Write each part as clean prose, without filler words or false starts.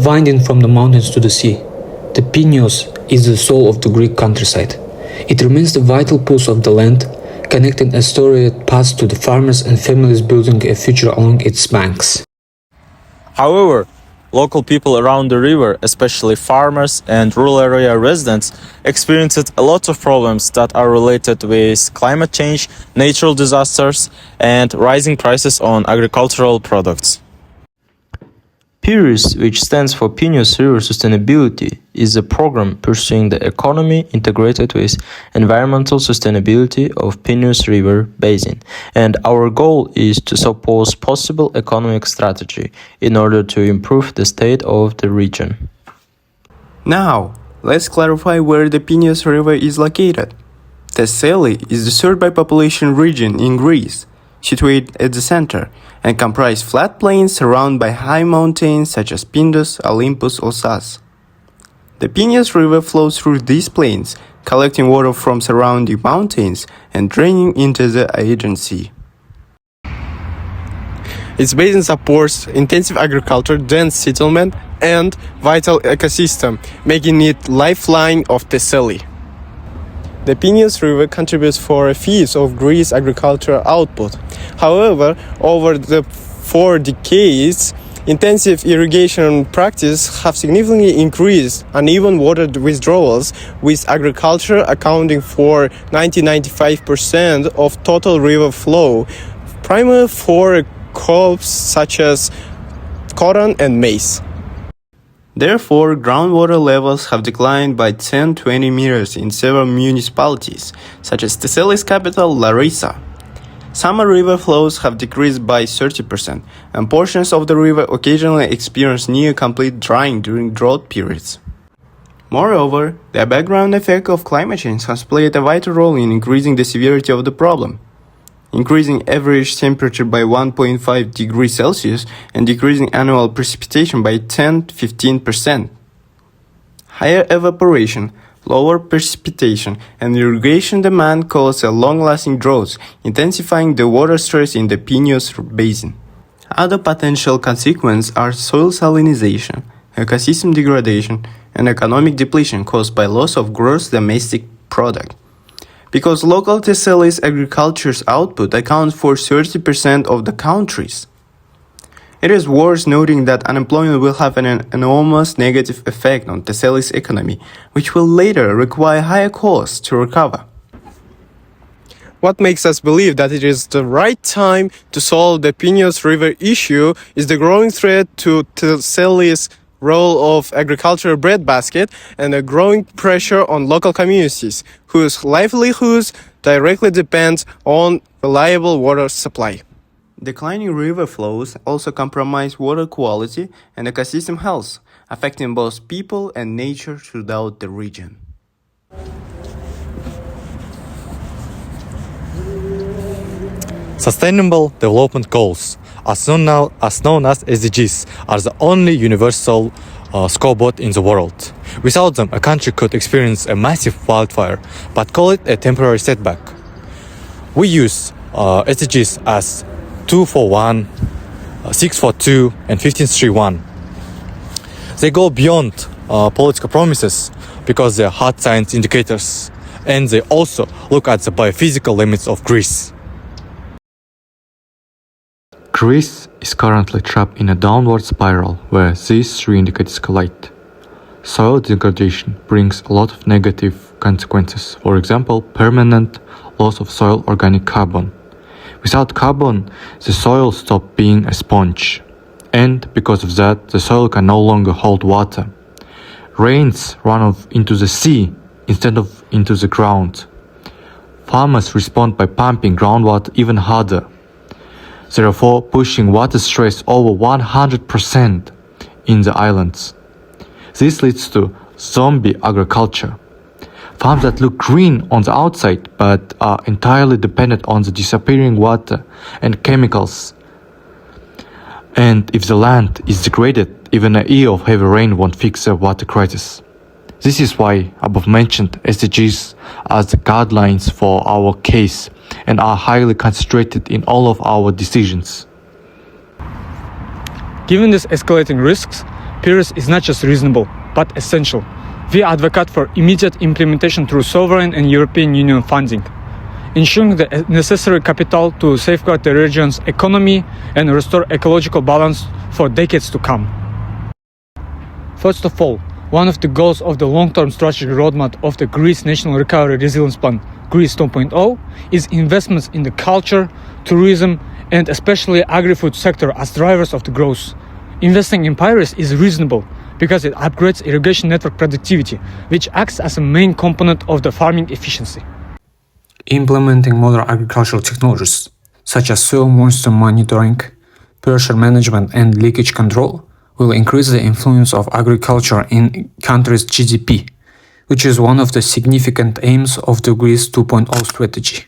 winding from the mountains to the sea. The Pinios is the soul of the Greek countryside. It remains the vital pulse of the land, connecting a storied past to the farmers and families building a future along its banks. However, local people around the river, especially farmers and rural area residents, experienced a lot of problems that are related with climate change, natural disasters, and rising prices on agricultural products. PiRiS, which stands for Pinios River Sustainability, is a program pursuing the economy integrated with environmental sustainability of Pinios River Basin, and our goal is to suppose possible economic strategy in order to improve the state of the region. Now, let's clarify where the Pinios River is located. Thessaly is the third by population region in Greece, situated at the center, and comprise flat plains surrounded by high mountains such as Pindus, Olympus, or Sas. The Pinios River flows through these plains, collecting water from surrounding mountains and draining into the Aegean Sea. Its basin supports intensive agriculture, dense settlement, and vital ecosystem, making it lifeline of Thessaly. The Pinios River contributes for a fifth of Greece's agricultural output. However, over the 4 decades, intensive irrigation practices have significantly increased uneven water withdrawals, with agriculture accounting for 90-95% of total river flow, primarily for crops such as cotton and maize. Therefore, groundwater levels have declined by 10-20 meters in several municipalities, such as Thessaly's capital, Larissa. Summer river flows have decreased by 30%, and portions of the river occasionally experience near-complete drying during drought periods. Moreover, the background effect of climate change has played a vital role in increasing the severity of the problem, increasing average temperature by 1.5 degrees Celsius and decreasing annual precipitation by 10-15%. Higher evaporation, lower precipitation, and irrigation demand cause a long-lasting droughts, intensifying the water stress in the Pinios Basin. Other potential consequences are soil salinization, ecosystem degradation, and economic depletion caused by loss of gross domestic product. Because local Thessaly's agriculture's output accounts for 30% of the country's. It is worth noting that unemployment will have an enormous negative effect on Thessaly's economy, which will later require higher costs to recover. What makes us believe that it is the right time to solve the Pinios River issue is the growing threat to Thessaly's role of agricultural breadbasket and a growing pressure on local communities whose livelihoods directly depend on reliable water supply. Declining river flows also compromise water quality and ecosystem health, affecting both people and nature throughout the region. Sustainable Development Goals, as known as SDGs, are the only universal scoreboard in the world. Without them, a country could experience a massive wildfire, but call it a temporary setback. We use SDGs as 241, 642, and 1531. They go beyond political promises because they are hard science indicators, and they also look at the biophysical limits of Greece. Greece is currently trapped in a downward spiral where these three indicators collide. Soil degradation brings a lot of negative consequences. For example, permanent loss of soil organic carbon. Without carbon, the soil stops being a sponge, and because of that, the soil can no longer hold water. Rains run off into the sea instead of into the ground. Farmers respond by pumping groundwater even harder, therefore pushing water stress over 100% in the islands. This leads to zombie agriculture. Farms that look green on the outside but are entirely dependent on the disappearing water and chemicals. And if the land is degraded, even a year of heavy rain won't fix the water crisis. This is why above mentioned SDGs are the guidelines for our case and are highly concentrated in all of our decisions. Given these escalating risks, PiRiS is not just reasonable, but essential. We advocate for immediate implementation through sovereign and European Union funding, ensuring the necessary capital to safeguard the region's economy and restore ecological balance for decades to come. First of all, one of the goals of the long-term strategic roadmap of the Greece National Recovery Resilience Plan, Greece 2.0, is investments in the culture, tourism, and especially agri-food sector as drivers of the growth. Investing in PiRiS is reasonable because it upgrades irrigation network productivity, which acts as a main component of the farming efficiency. Implementing modern agricultural technologies, such as soil moisture monitoring, pressure management, and leakage control, will increase the influence of agriculture in country's GDP, which is one of the significant aims of the Greece 2.0 strategy.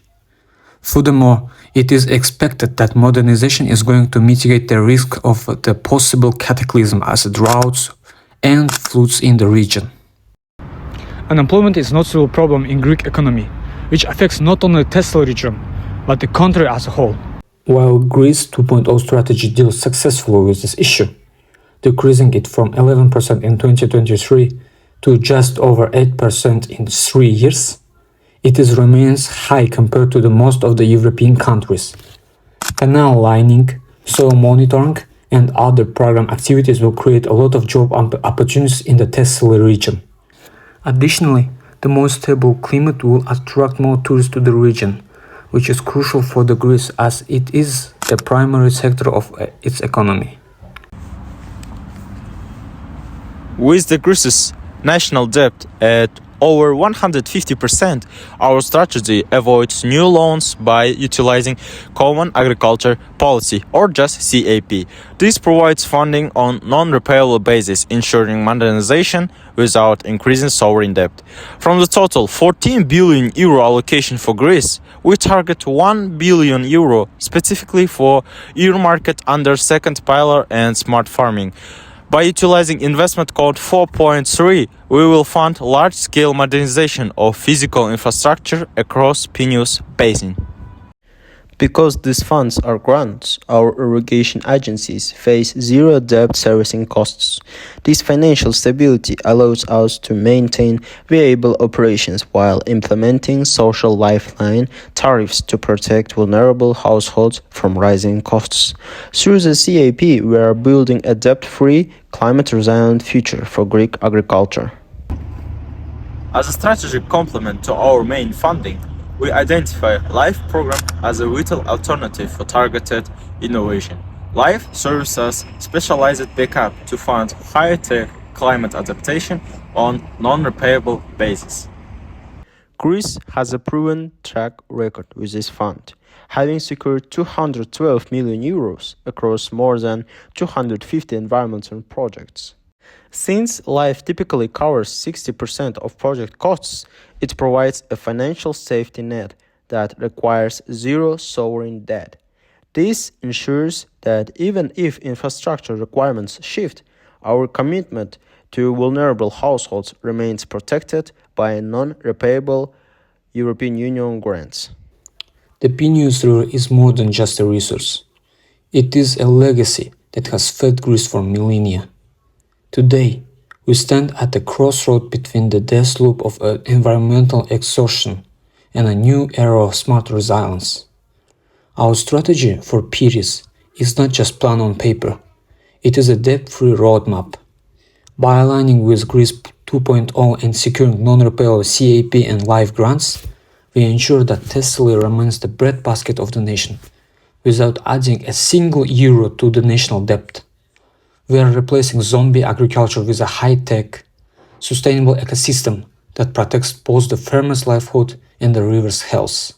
Furthermore, it is expected that modernization is going to mitigate the risk of the possible cataclysm as droughts and floods in the region. Unemployment is not still a problem in Greek economy, which affects not only the Thessaly region, but the country as a whole. While Greece 2.0 strategy deals successfully with this issue, decreasing it from 11% in 2023 to just over 8% in 3 years, it remains high compared to the most of the European countries. Canal lining, soil monitoring, and other program activities will create a lot of job opportunities in the Thessaly region. Additionally, the more stable climate will attract more tourists to the region, which is crucial for the Greece as it is the primary sector of its economy. With the Greece's national debt at over 150%, our strategy avoids new loans by utilizing Common Agriculture Policy, or just CAP. This provides funding on non-repayable basis, ensuring modernization without increasing sovereign debt. From the total 14 billion euro allocation for Greece, we target 1 billion euro specifically for earmarked under second pillar and smart farming. By utilizing investment code 4.3, we will fund large-scale modernization of physical infrastructure across Pinios Basin. Because these funds are grants, our irrigation agencies face zero debt servicing costs. This financial stability allows us to maintain viable operations while implementing social lifeline tariffs to protect vulnerable households from rising costs. Through the CAP, we are building a debt-free, climate-resilient future for Greek agriculture. As a strategic complement to our main funding, we identify LIFE program as a vital alternative for targeted innovation. LIFE serves as specialized backup to fund high-tech climate adaptation on non-repayable basis. Greece has a proven track record with this fund, having secured 212 million euros across more than 250 environmental projects. Since LIFE typically covers 60% of project costs, it provides a financial safety net that requires zero sovereign debt. This ensures that even if infrastructure requirements shift, our commitment to vulnerable households remains protected by non-repayable European Union grants. The Pinios River is more than just a resource. It is a legacy that has fed Greece for millennia. Today, we stand at the crossroad between the death loop of environmental exhaustion and a new era of smart resilience. Our strategy for PiRiS is not just plan on paper, it is a debt-free roadmap. By aligning with Greece 2.0 and securing non-repayable CAP and LIFE grants, we ensure that Thessaly remains the breadbasket of the nation, without adding a single euro to the national debt. We are replacing zombie agriculture with a high-tech, sustainable ecosystem that protects both the farmer's livelihood and the river's health.